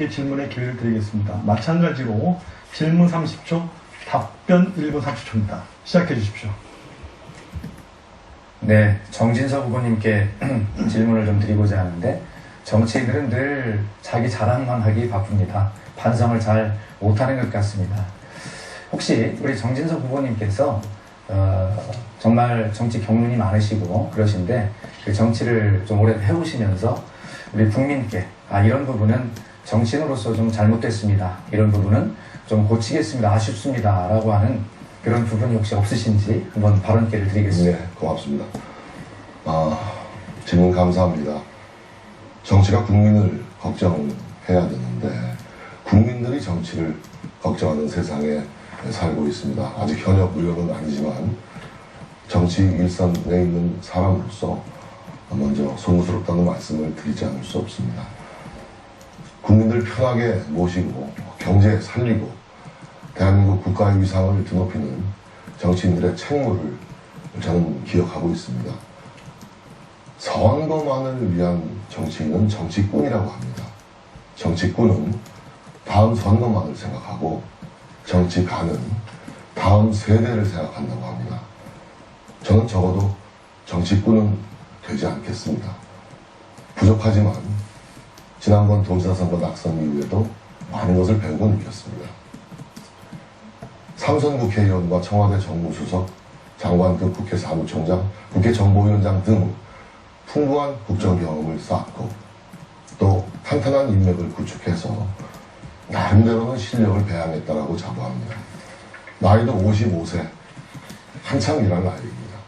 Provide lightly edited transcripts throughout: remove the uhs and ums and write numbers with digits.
질문의 기회를 드리겠습니다. 마찬가지로 질문 30초, 답변 1분 30초입니다. 시작해 주십시오. 네, 정진석 후보님께 질문을 좀 드리고자 하는데, 정치인들은 늘 자기 자랑만 하기 바쁩니다. 반성을 잘 못하는 것 같습니다. 혹시 우리 정진석 후보님께서 정말 정치 경륜이 많으시고 그러신데, 그 정치를 좀 오래 해오시면서 우리 국민께 이런 부분은 정치인으로서 좀 잘못됐습니다, 이런 부분은 좀 고치겠습니다, 아쉽습니다 라고 하는 그런 부분이 혹시 없으신지 한번 발언 기회를 드리겠습니다. 네, 고맙습니다. 질문 감사합니다. 정치가 국민을 걱정해야 되는데 국민들이 정치를 걱정하는 세상에 살고 있습니다. 아직 현역 의원은 아니지만 정치 일선에 있는 사람으로서 먼저 송구스럽다는 말씀을 드리지 않을 수 없습니다. 국민들 편하게 모시고 경제 살리고 대한민국 국가의 위상을 드높이는 정치인들의 책무를 저는 기억하고 있습니다. 선거만을 위한 정치인은 정치꾼이라고 합니다. 정치꾼은 다음 선거만을 생각하고 정치가는 다음 세대를 생각한다고 합니다. 저는 적어도 정치꾼은 되지 않겠습니다. 부족하지만 지난번 도지사 선거 낙선 이후에도 많은 것을 배우고 느꼈습니다. 삼선 국회의원과 청와대 정무수석, 장관급 국회 사무총장, 국회 정보위원장 등 풍부한 국정 경험을 쌓고 또 탄탄한 인맥을 구축해서 나름대로는 실력을 배양했다라고 자부합니다. 나이도 55세, 한참 일할 나이입니다.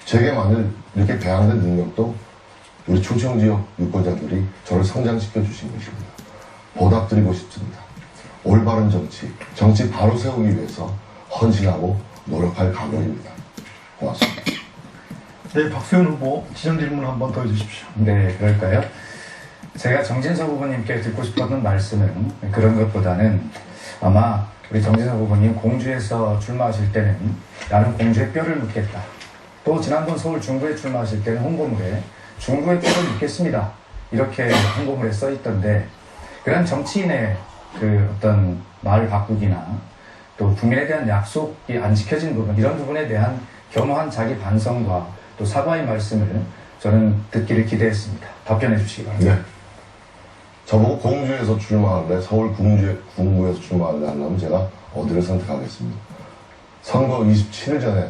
제게 만일 이렇게 배양된 능력도 우리 충청지역 유권자들이 저를 성장시켜 주신 것입니다. 보답드리고 싶습니다. 올바른 정치 바로 세우기 위해서 헌신하고 노력할 각오입니다. 고맙습니다. 네, 박수현 후보 지정 질문 한번 더 해주십시오. 네, 그럴까요? 제가 정진석 후보님께 듣고 싶었던 말씀은 그런 것보다는 아마 우리 정진석 후보님 공주에서 출마하실 때는 나는 공주의 뼈를 묻겠다. 또 지난번 서울 중구에 출마하실 때는 홍보물에 중구의 뼈를 묻겠습니다, 이렇게 홍보물에 써 있던데, 그런 정치인의 그 어떤 말 바꾸기나 또 국민에 대한 약속이 안 지켜진 부분, 이런 부분에 대한 겸허한 자기 반성과 또 사과의 말씀을 저는 듣기를 기대했습니다. 답변해 주시기 바랍니다. 네. 저보고 공주에서 출마할래, 서울 궁구에서 출마할래 하려면 제가 어디를 선택하겠습니다. 선거 27일 전에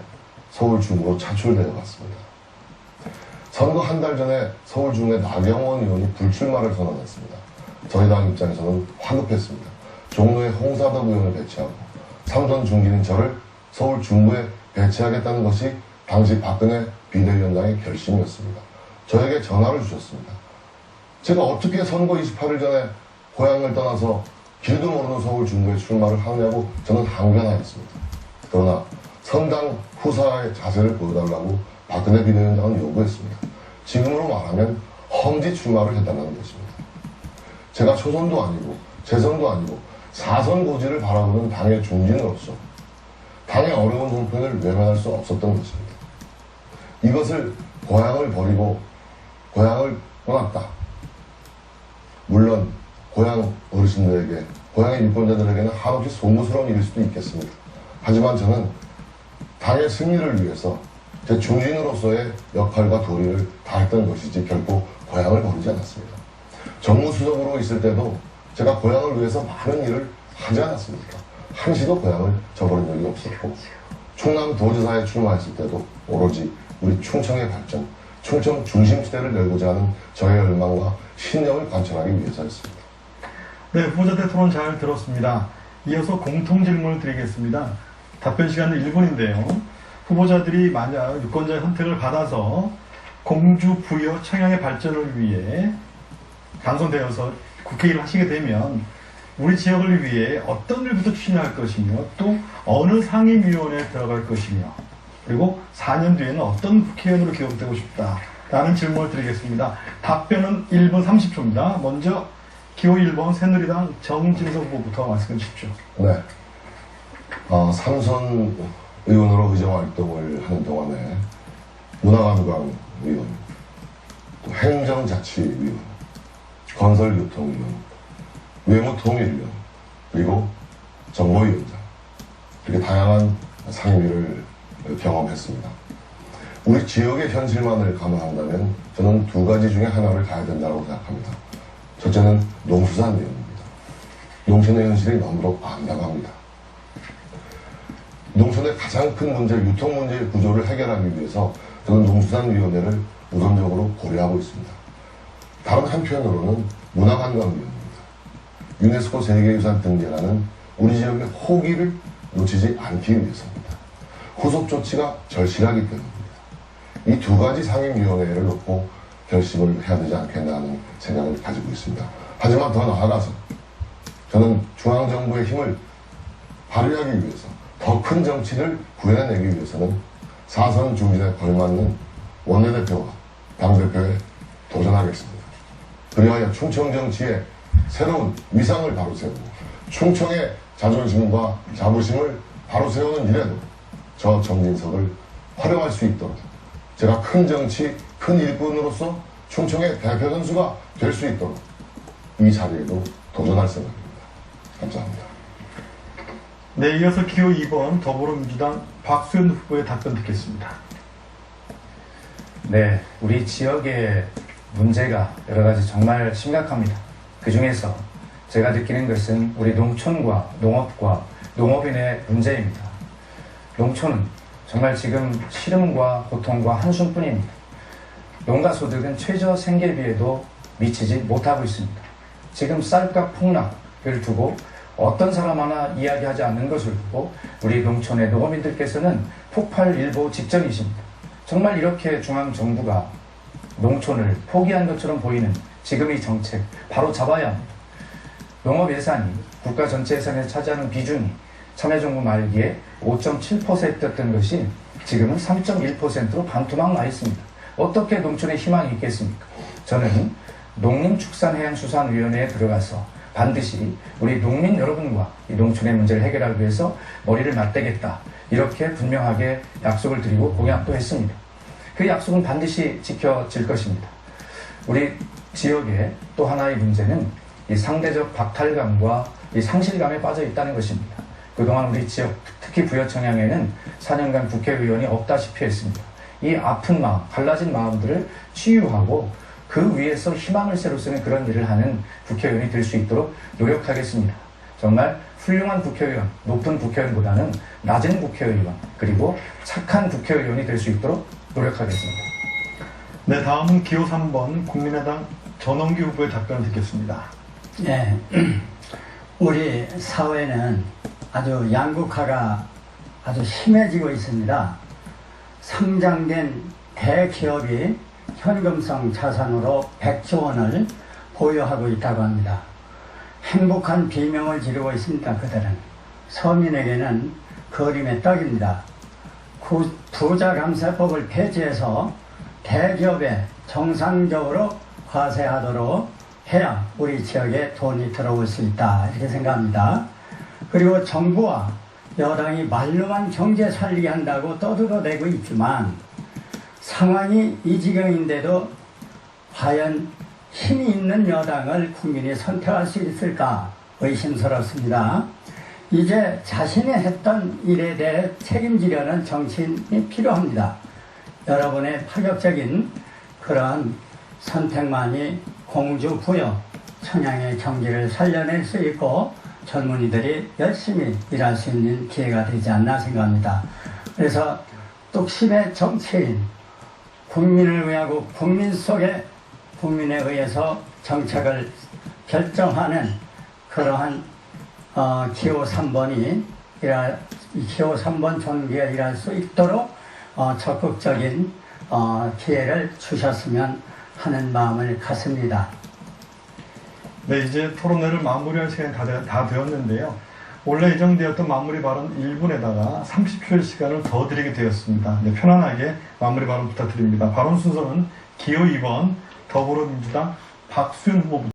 서울 중구로 차출되어 갔습니다. 선거 한 달 전에 서울 중구에 나경원 의원이 불출마를 선언했습니다. 저희 당 입장에서는 화급했습니다. 종로에 홍사덕 의원을 배치하고 삼선 중진인 저를 서울 중구에 배치하겠다는 것이 당시 박근혜 비대위원장의 결심이었습니다. 저에게 전화를 주셨습니다. 제가 어떻게 선거 28일 전에 고향을 떠나서 길도 모르는 서울 중구에 출마를 하느냐고 저는 항변하였습니다. 그러나 선당 후사의 자세를 보여달라고 박근혜 비대위원장은 요구했습니다. 지금으로 말하면 험지 출마를 해달라는 것입니다. 제가 초선도 아니고 재선도 아니고 사선 고지를 바라보는 당의 중진으로서 당의 어려운 형편을 외면할 수 없었던 것입니다. 이것을 고향을 버리고 고향을 떠났다. 물론 고향 어르신들에게, 고향의 유권자들에게는 한없이 송구스러운 일일 수도 있겠습니다. 하지만 저는 당의 승리를 위해서 제 중진으로서의 역할과 도리를 다했던 것이지 결코 고향을 버리지 않았습니다. 정무수석으로 있을 때도 제가 고향을 위해서 많은 일을 하지 않았습니까? 한시도 고향을 저버린 적이 없었고, 충남도지사에 출마했을 때도 오로지 우리 충청의 발전, 충청 중심지대를 열고자 하는 저의 열망과 신념을 관철하기 위해서였습니다. 네, 후보자들 토론 잘 들었습니다. 이어서 공통 질문을 드리겠습니다. 답변 시간은 1분인데요. 후보자들이 만약 유권자의 선택을 받아서 공주 부여 청양의 발전을 위해 당선되어서 국회의를 하시게 되면 우리 지역을 위해 어떤 일부터 추진할 것이며 또 어느 상임위원회에 들어갈 것이며 그리고 4년 뒤에는 어떤 국회의원으로 기억되고 싶다라는 질문을 드리겠습니다. 답변은 1분 30초입니다. 먼저 기호 1번 새누리당 정진석 후보부터 말씀해 주십시오. 네. 삼선 의원으로 의정활동을 하는 동안에 문화관광 의원, 또 행정자치위원, 건설교통위원, 외무통일위원, 그리고 정보위원장, 이렇게 다양한 상임위를 경험했습니다. 우리 지역의 현실만을 감안한다면 저는 두 가지 중에 하나를 가야 된다고 생각합니다. 첫째는 농수산위원입니다. 농촌의 현실이 너무도 암담합니다. 농촌의 가장 큰 문제, 유통 문제의 구조를 해결하기 위해서 저는 농수산위원회를 우선적으로 고려하고 있습니다. 다른 한편으로는 문화관광위원입니다. 유네스코 세계유산 등재라는 우리 지역의 호기를 놓치지 않기 위해서입니다. 후속 조치가 절실하기 때문입니다. 이 두 가지 상임위원회를 놓고 결심을 해야 되지 않겠나 하는 생각을 가지고 있습니다. 하지만 더 나아가서 저는 중앙정부의 힘을 발휘하기 위해서 더 큰 정치를 구해내기 위해서는 사선 중진에 걸맞는 원내대표와 당대표에 도전하겠습니다. 그리하여 충청 정치의 새로운 위상을 바로 세우고 충청의 자존심과 자부심을 바로 세우는 일에도 저 정진석을 활용할 수 있도록 제가 큰 정치, 큰 일꾼으로서 충청의 대표 선수가 될 수 있도록 이 자리에도 도전할 생각입니다. 감사합니다. 네, 이어서 기호 2번 더불어민주당 박수현 후보의 답변 듣겠습니다. 네, 우리 지역의 문제가 여러 가지 정말 심각합니다. 그 중에서 제가 느끼는 것은 우리 농촌과 농업과 농업인의 문제입니다. 농촌은 정말 지금 시름과 고통과 한숨뿐입니다. 농가 소득은 최저 생계비에도 미치지 못하고 있습니다. 지금 쌀값 폭락을 두고 어떤 사람 하나 이야기하지 않는 것을 두고 우리 농촌의 농업인들께서는 폭발일보 직전이십니다. 정말 이렇게 중앙정부가 농촌을 포기한 것처럼 보이는 지금 이 정책 바로 잡아야 합니다. 농업 예산이 국가 전체 예산에 차지하는 비중이 참여정부 말기에 5.7%였던 것이 지금은 3.1%로 반토막 나 있습니다. 어떻게 농촌에 희망이 있겠습니까? 저는 농림축산해양수산위원회에 들어가서 반드시 우리 농민 여러분과 이 농촌의 문제를 해결하기 위해서 머리를 맞대겠다. 이렇게 분명하게 약속을 드리고 공약도 했습니다. 그 약속은 반드시 지켜질 것입니다. 우리 지역의 또 하나의 문제는 이 상대적 박탈감과 이 상실감에 빠져 있다는 것입니다. 그동안 우리 지역, 특히 부여청양에는 4년간 국회의원이 없다시피 했습니다. 이 아픈 마음, 갈라진 마음들을 치유하고 그 위에서 희망을 새로 쓰는 그런 일을 하는 국회의원이 될 수 있도록 노력하겠습니다. 정말 훌륭한 국회의원, 높은 국회의원보다는 낮은 국회의원, 그리고 착한 국회의원이 될 수 있도록 노력하겠습니다. 네, 다음은 기호 3번 국민의당 전원기 후보의 답변을 듣겠습니다. 네, 우리 사회는 아주 양극화가 아주 심해지고 있습니다. 상장된 대기업이 현금성 자산으로 100조 원을 보유하고 있다고 합니다. 행복한 비명을 지르고 있습니다. 그들은 서민에게는 그림의 떡입니다. 부자감세법을 폐지해서 대기업에 정상적으로 과세하도록 해야 우리 지역에 돈이 들어올 수 있다, 이렇게 생각합니다. 그리고 정부와 여당이 말로만 경제 살리게 한다고 떠들어대고 있지만 상황이 이 지경인데도 과연 힘이 있는 여당을 국민이 선택할 수 있을까 의심스럽습니다. 이제 자신이 했던 일에 대해 책임지려는 정치인이 필요합니다. 여러분의 파격적인 그러한 선택만이 공주 부여 청양의 경기를 살려낼 수 있고 젊은이들이 열심히 일할 수 있는 기회가 되지 않나 생각합니다. 그래서 뚝심의 정치인, 국민을 위하고 국민 속에 국민에 의해서 정책을 결정하는 그러한 기호 3번이 기호 3번 전기가 일할 수 있도록 적극적인 기회를 주셨으면 하는 마음을 갖습니다. 네, 이제 토론회를 마무리할 시간이 다 되었는데요. 원래 예정되었던 마무리 발언 1분에다가 30초의 시간을 더 드리게 되었습니다. 네, 편안하게 마무리 발언 부탁드립니다. 발언 순서는 기호 2번 더불어민주당 박수현 후보부터